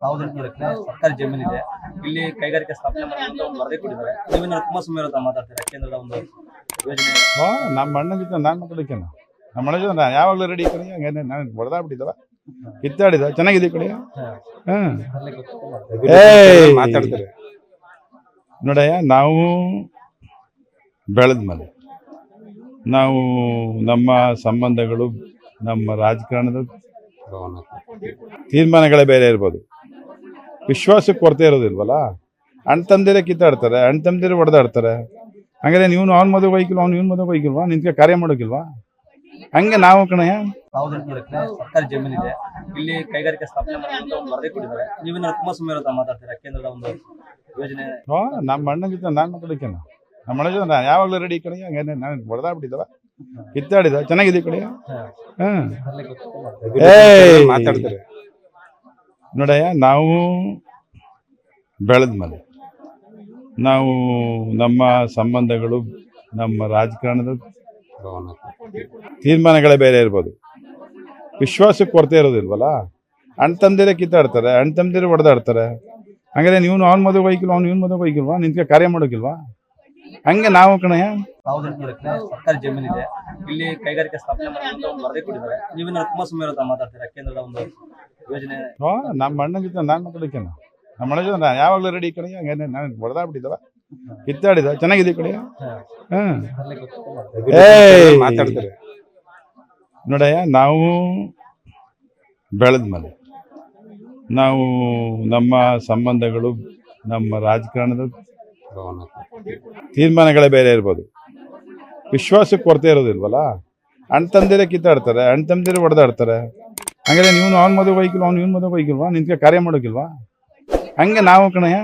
1,000 ಎಕರೆ ಸರ್ಕಾರಿ ಜಮೀನಿದೆ. ಇಲ್ಲಿ ಕೈಗಾರಿಕೆ ಸ್ಥಾಪನೆ ಮಾಡುವಂತ ಒಂದು ವರದಿ ಕೊಟ್ಟಿದ್ದಾರೆ. ನೀವೇನಾದ್ರು ಕುಮಾರಸ್ವಾಮಿ ಅವ್ರ ಹತ್ರ ಮಾತಾಡ್ತೀರಾ? ಕೇಂದ್ರದ ಒಂದು ಯೋಜನೆ ನಮ್ಮ ಅಣ್ಣನ ಜೊತೆ ನಾನು ಮಾತಾಡೋಕೇನು ನಮ್ಮ ಅಣ್ಣ ಜೊತೆ ನಾನು ಯಾವಾಗಲೂ ರೆಡಿ ಕಡೆ ಹಂಗೇನೆ ನಾನು ಹೊಡೆದಾಗ್ಬಿಟ್ಟಿದ್ದವ ಕಿತ್ತಾಡಿದ ಚೆನ್ನಾಗಿದೆ ಕಡೆ ಹಾಂ ಮಾತಾಡ್ತಾರೆ ನೋಡಯ್ಯ. ನಾವು ಬೆಳೆದ ಮೇಲೆ ನಾವು ನಮ್ಮ ಸಂಬಂಧಗಳು ನಮ್ಮ ರಾಜಕಾರಣದ ತೀರ್ಮಾನಗಳೇ ಬೇರೆ ಇರ್ಬೋದು, ವಿಶ್ವಾಸಕ್ಕೆ ಕೊರತೆ ಇರೋದಿಲ್ವಲ್ಲ. ಅಣ್ಣ ತಮ್ಮದಿರೇ ಕಿತ್ತಾಡ್ತಾರೆ, ಅಣ್ಣ ತಮ್ಮದಿರೇ ಹೊಡೆದಾಡ್ತಾರೆ. ಹಂಗಾರೆ ನೀವು ಅವ್ನ ಮದುವೆ ಹೋಯ್ಕಿಲ್ವ, ಅವ್ನು ಇವ್ನ ಮದುವೆ ಹೋಯ್ಕಿಲ್ವಾ, ನಿಂತ್ಕೆ ಕಾರ್ಯ ಮಾಡೋಕಿಲ್ವಾ? ಹಂಗೆ ನಾವು ಕಣಯ್ಯ 1,000 ಎಕರೆ ಸರ್ಕಾರಿ ಜಮೀನಿದೆ. ಇಲ್ಲಿ ಕೈಗಾರಿಕೆ ಸ್ಥಾಪನೆ ಮಾಡುವಂತ ಒಂದು ವರದಿ ಕೊಟ್ಟಿದ್ದಾರೆ. ನೀವೇನಾದ್ರು ಕುಮಾರಸ್ವಾಮಿ ಅವ್ರ ಹತ್ರ ಮಾತಾಡ್ತೀರಾ? ಕೇಂದ್ರದ ಒಂದು ಯೋಜನೆ ನಮ್ಮ ಅಣ್ಣನ ಜೊತೆ ನಾನು ಮಾತಾಡೋಕೇನು ನಮ್ಮ ಅಣ್ಣ ಜೊತೆ ನಾನು ಯಾವಾಗಲೂ ರೆಡಿ ಕಡೆ ಹಂಗೇನೆ ನಾನು ಹೊಡೆದಾಗ್ಬಿಟ್ಟಿದ್ದವ ಕಿತ್ತಾಡಿದ ಚೆನ್ನಾಗಿದೆ ಕಡೆ ಹಾಂ ಮಾತಾಡ್ತಾರೆ ನೋಡಯ್ಯ. ನಾವು ಬೆಳೆದ ಮೇಲೆ ನಾವು ನಮ್ಮ ಸಂಬಂಧಗಳು ನಮ್ಮ ರಾಜಕಾರಣದ ತೀರ್ಮಾನಗಳೇ ಬೇರೆ ಇರ್ಬೋದು, ವಿಶ್ವಾಸಕ್ಕೆ ಕೊರತೆ ಇರೋದಿಲ್ವಲ್ಲ. ಅಣ್ಣ ತಮ್ಮದಿರೇ ಕಿತ್ತಾಡ್ತಾರೆ, ಅಣ್ಣ ತಮ್ಮದಿರೇ ಹೊಡೆದಾಡ್ತಾರೆ. ಹಂಗಾರೆ ನೀವು ಅವ್ನ ಮದುವೆ ಹೋಯ್ಕಿಲ್ವ, ಅವ್ನು ಇವ್ನ ಮದುವೆ ಹೋಯ್ಕಿಲ್ವಾ, ನಿಂತ್ಕೆ ಕಾರ್ಯ ಮಾಡೋಕಿಲ್ವಾ? ಹಂಗೆ ನಾವು ಕಣಯ್ಯ 1,000 ಎಕರೆ ಸರ್ಕಾರಿ ಜಮೀನಿದೆ. ಇಲ್ಲಿ ಕೈಗಾರಿಕೆ ಸ್ಥಾಪನೆ ಮಾಡುವಂತ ಒಂದು ವರದಿ ಕೊಟ್ಟಿದ್ದಾರೆ. ನೀವೇನಾದ್ರು ಕುಮಾರಸ್ವಾಮಿ ಅವ್ರ ಹತ್ರ ಮಾತಾಡ್ತೀರಾ? ಕೇಂದ್ರದ ಒಂದು ಯೋಜನೆ ನಮ್ಮ ಅಣ್ಣನ ಜೊತೆ ನಾನು ಮಾತಾಡೋಕೇನು ನಮ್ಮ ಅಣ್ಣ ಜೊತೆ ನಾನು ಯಾವಾಗಲೂ ರೆಡಿ ಕಡೆ ಹಂಗೇನೆ ನಾನು ಹೊಡೆದಾಗ್ಬಿಟ್ಟಿದ್ದವ ಕಿತ್ತಾಡಿದ ಚೆನ್ನಾಗಿದೆ ಕಡೆ ಹಾಂ ಮಾತಾಡ್ತಾರೆ ನೋಡಯ್ಯ. ನಾವು ಬೆಳೆದ ಮೇಲೆ ನಾವು ನಮ್ಮ ಸಂಬಂಧಗಳು ನಮ್ಮ ರಾಜಕಾರಣದ ತೀರ್ಮಾನಗಳೇ ಬೇರೆ ಇರ್ಬೋದು, ವಿಶ್ವಾಸಕ್ಕೆ ಕೊರತೆ ಇರೋದಿಲ್ವಲ್ಲ. ಅಣ್ಣ ತಮ್ಮದಿರೇ ಕಿತ್ತಾಡ್ತಾರೆ, ಅಣ್ಣ ತಮ್ಮದಿರೇ ಹೊಡೆದಾಡ್ತಾರೆ. ಹಂಗಾರೆ ನೀವು ಅವ್ನ ಮದುವೆ ಹೋಯ್ಕಿಲ್ವ, ಅವ್ನು ಇವ್ನ ಮದುವೆ ಹೋಯ್ಕಿಲ್ವಾ, ನಿಂತ್ಕೆ ಕಾರ್ಯ ಮಾಡೋಕಿಲ್ವಾ? ಹಂಗೆ ನಾವು ಕಣಯ್ಯ